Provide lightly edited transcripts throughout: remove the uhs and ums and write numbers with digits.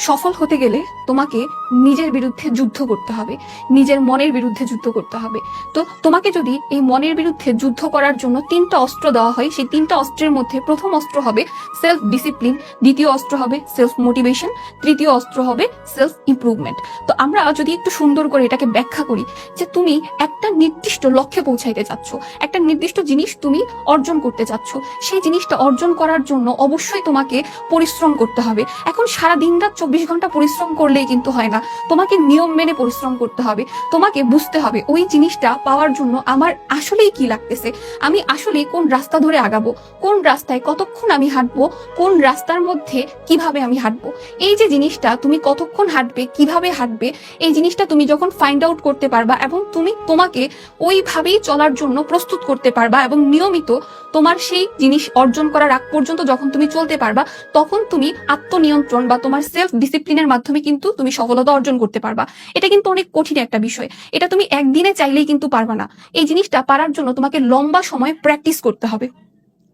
সফল হতে গেলে তোমাকে নিজের বিরুদ্ধে যুদ্ধ করতে হবে, নিজের মনের বিরুদ্ধে যুদ্ধ করতে হবে। তো তোমাকে যদি এই মনের বিরুদ্ধে যুদ্ধ করার জন্য 3টা অস্ত্র দেওয়া হয়, সেই 3টা অস্ত্রের মধ্যে প্রথম অস্ত্র হবে সেলফ ডিসিপ্লিন, দ্বিতীয় অস্ত্র হবে সেলফ মোটিভেশন, তৃতীয় অস্ত্র হবে সেলফ ইমপ্রুভমেন্ট। তো আমরা যদি একটু সুন্দর করে এটাকে ব্যাখ্যা করি যে তুমি একটা নির্দিষ্ট লক্ষ্যে পৌঁছাইতে চাচ্ছ, একটা নির্দিষ্ট জিনিস তুমি অর্জন করতে চাচ্ছ, সেই জিনিসটা অর্জন করার জন্য অবশ্যই তোমাকে পরিশ্রম করতে হবে। এখন সারা দিন রাত 24 ঘন্টা পরিশ্রম করলেই কিন্তু হয় না, তোমাকে নিয়ম মেনে পরিশ্রম করতে হবে। তোমাকে বুঝতে হবে ওই জিনিসটা পাওয়ার জন্য আমার আসলেই কি লাগতেছে, আমি আসলে কোন রাস্তা ধরে আগাবো, কোন রাস্তায় কতক্ষণ আমি হাঁটবো, কোন রাস্তার মধ্যে কিভাবে আমি হাঁটবো। এই যে জিনিসটা তুমি কতক্ষণ হাঁটবে, কিভাবে হাঁটবে, এই জিনিসটা তুমি যখন ফাইন্ড আউট করতে পারবা এবং তুমি তোমাকে ওইভাবেই চলার জন্য প্রস্তুত করতে পারবা এবং নিয়মিত তোমার সেই জিনিস অর্জন করার আগ পর্যন্ত যখন তুমি চলতে পারবা, তখন তুমি আত্মনিয়ন্ত্রণ বা তোমার সেলফ ডিসিপ্লিনের মাধ্যমে কিন্তু তুমি সফলতা অর্জন করতে পারবা। এটা কিন্তু অনেক কঠিন একটা বিষয়, এটা তুমি একদিনে চাইলেই কিন্তু পারবা না। এই জিনিসটা পারার জন্য তোমাকে লম্বা সময় প্র্যাকটিস করতে হবে।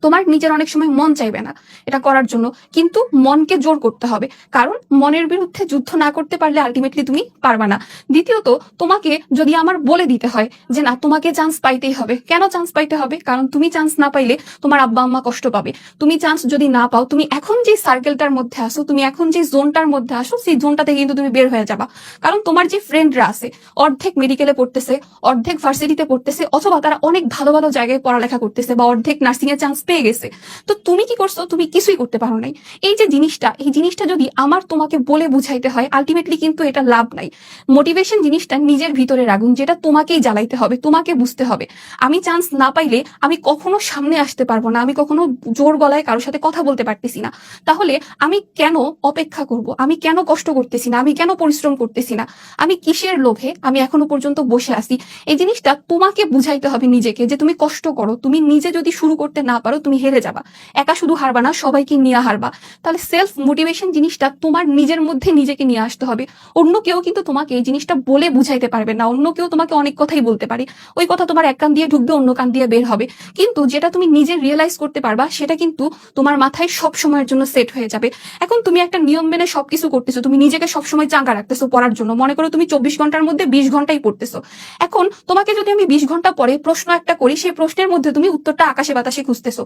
তোমার নিজের অনেক সময় মন চাইবে না এটা করার জন্য, কিন্তু মনকে জোর করতে হবে, কারণ মনের বিরুদ্ধে যুদ্ধ না করতে পারলে আলটিমেটলি তুমি পারবা না। দ্বিতীয়ত, তোমাকে যদি আমার বলে দিতে হয় যে না তোমাকে চান্স পাইতেই হবে, কেন চান্স পাইতে হবে? কারণ তুমি চান্স না পাইলে তোমার আব্বা আম্মা কষ্ট পাবে। তুমি চান্স যদি না পাও, তুমি এখন যে সার্কেলটার মধ্যে আসো, তুমি এখন যে জোনটার মধ্যে আসো, সেই জোনটাতে কিন্তু তুমি বের হয়ে যাবা। কারণ তোমার যে ফ্রেন্ডরা আছে, অর্ধেক মেডিকেলে পড়তেছে, অর্ধেক ভার্সিটিতে পড়তেছে, অথবা তারা অনেক ভালো ভালো জায়গায় পড়ালেখা করতেছে, বা অর্ধেক নার্সিং এর চান্স পেয়ে গেছে। তো তুমি কি করছো? তুমি কিছুই করতে পারো নাই। এই যে জিনিসটা, এই জিনিসটা যদি আমার তোমাকে বলে বুঝাইতে হয়, আলটিমেটলি কিন্তু এটা লাভ নাই। মোটিভেশন জিনিসটা নিজের ভিতরে রাখুন, যেটা তোমাকেই জ্বালাইতে হবে, তোমাকে বুঝতে হবে আমি চান্স না পাইলে আমি কখনো সামনে আসতে পারবো না, আমি কখনো জোর গলায় কারোর সাথে কথা বলতে পারতেছি না। তাহলে আমি কেন অপেক্ষা করব? আমি কেন কষ্ট করতেছি না? আমি কেন পরিশ্রম করতেছি না? আমি কিসের লোভে আমি এখনো পর্যন্ত বসে আছি? এই জিনিসটা তোমাকে বুঝাইতে হবে নিজেকে, যে তুমি কষ্ট করো, তুমি নিজে যদি শুরু করতে না পারো তুমি হেরে যাবা। একা শুধু হারবা না, সবাইকে নিয়ে হারবা। তাহলে সেলফ মোটিভেশন জিনিসটা তোমার নিজের মধ্যে নিজেকে নিয়ে আসতে হবে। অন্য কেউ কিন্তু তোমাকে এই জিনিসটা বলে বুঝাইতে পারবে না। অন্য কেউ তোমাকে অনেক কথাই বলতে পারে, ওই কথা তোমার এক কান দিয়ে ঢুকবে, অন্য কান দিয়ে বের হবে, কিন্তু যেটা তুমি নিজে রিয়েলাইজ করতে পারবা সেটা কিন্তু তোমার মাথায় সব সময়ের জন্য সেট হয়ে যাবে। এখন তুমি একটা নিয়ম মেনে সবকিছু করতেছো, তুমি নিজেকে সবসময় চাঙ্গা রাখতেছো পড়ার জন্য, মনে করো তুমি 24 ঘন্টার মধ্যে 20 ঘন্টাই পড়তেছো। এখন তোমাকে যদি আমি 20 ঘন্টা পরে প্রশ্ন একটা করি, সেই প্রশ্নের মধ্যে তুমি উত্তরটা আকাশে বাতাসে খুঁজতেছো,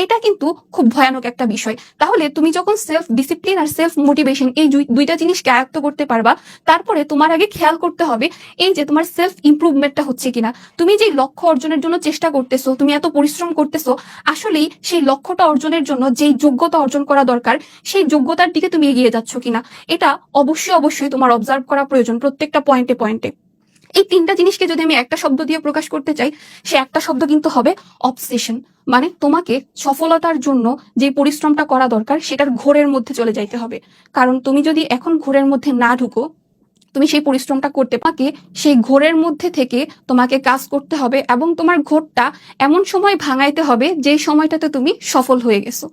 এটা কিন্তু খুব ভয়ানক একটা বিষয়। তাহলে তুমি যখন সেলফ ডিসিপ্লিন আর সেলফ মোটিভেশন এই দুইটা জিনিসকে আয়ত্ত করতে পারবা, তারপরে তোমার আগে খেয়াল করতে হবে এই যে তোমার সেলফ ইমপ্রুভমেন্টটা হচ্ছে কিনা। তুমি যে লক্ষ্য অর্জনের জন্য চেষ্টা করতেছো, তুমি এত পরিশ্রম করতেছো, আসলেই সেই লক্ষ্যটা অর্জনের জন্য যেই যোগ্যতা অর্জন করা দরকার, সেই যোগ্যতার দিকে তুমি এগিয়ে যাচ্ছ কিনা, এটা অবশ্যই অবশ্যই তোমার অবজার্ভ করা প্রয়োজন প্রত্যেকটা পয়েন্টে পয়েন্টে। এই 3টা জিনিসকে যদি আমি একটা শব্দ দিয়ে প্রকাশ করতে চাই, সে একটা শব্দ কিন্তু হবে অবসেশন। মানে তোমাকে সফলতার জন্য যে পরিশ্রমটা করা দরকার সেটার ঘোরের মধ্যে চলে যাইতে হবে। কারণ তুমি যদি এখন ঘোরের মধ্যে না ঢুকো, তুমি সেই পরিশ্রমটা করতে পাকে, সেই ঘোরের মধ্যে থেকে তোমাকে কাজ করতে হবে এবং তোমার ঘোরটা এমন সময় ভাঙাইতে হবে যে সময়টাতে তুমি সফল হয়ে গেছো।